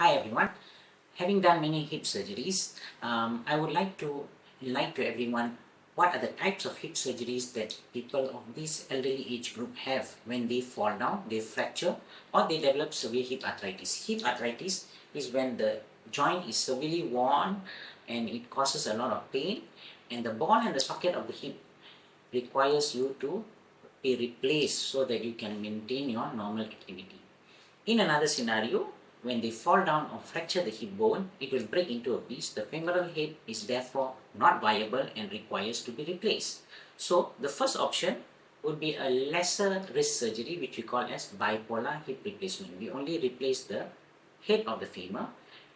Hi everyone. Having done many hip surgeries, I would like to everyone what are the types of hip surgeries that people of this elderly age group have when they fall down, they fracture, or they develop severe hip arthritis. Hip arthritis is when the joint is severely worn and it causes a lot of pain, and the ball and the socket of the hip requires you to be replaced so that you can maintain your normal activity. In another scenario, when they fall down or fracture the hip bone, it will break into a piece. The femoral head is therefore not viable and requires to be replaced. So the first option would be a lesser risk surgery, which we call as bipolar hip replacement. We only replace the head of the femur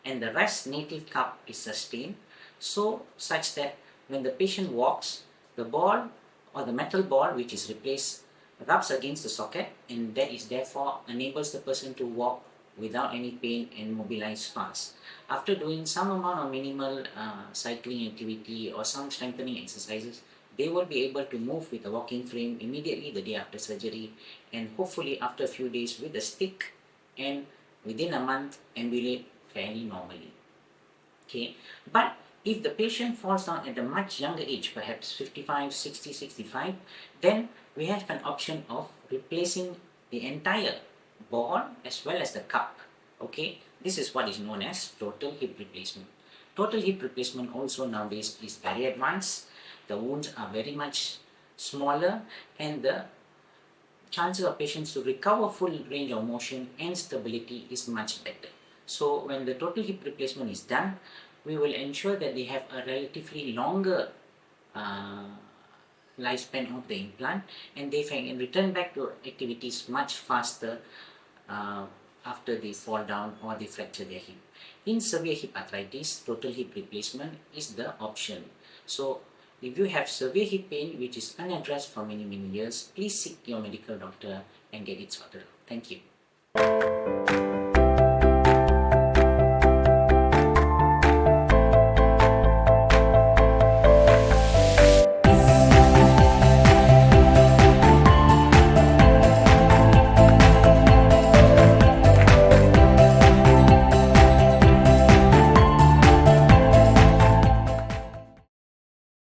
and the rest native cup is sustained, so such that when the patient walks, the ball or the metal ball which is replaced rubs against the socket, and that is therefore enables the person to walk without any pain and mobilize fast. After doing some amount of minimal cycling activity or some strengthening exercises, they will be able to move with a walking frame immediately the day after surgery, and hopefully after a few days with a stick, and within a month ambulate fairly normally. Okay, but if the patient falls down at a much younger age, perhaps 55, 60, 65, then we have an option of replacing the entire ball as well as the cup. Okay, this is what is known as total hip replacement. Total hip replacement also nowadays is very advanced. The wounds are very much smaller, and the chances of patients to recover full range of motion and stability is much better. So when the total hip replacement is done, we will ensure that they have a relatively longer uh, lifespan of the implant, and they can return back to activities much faster uh, after they fall down or they fracture their hip. In severe hip arthritis, total hip replacement is the option. So if you have severe hip pain which is unaddressed for many years, please seek your medical doctor and get it sorted out. Thank you.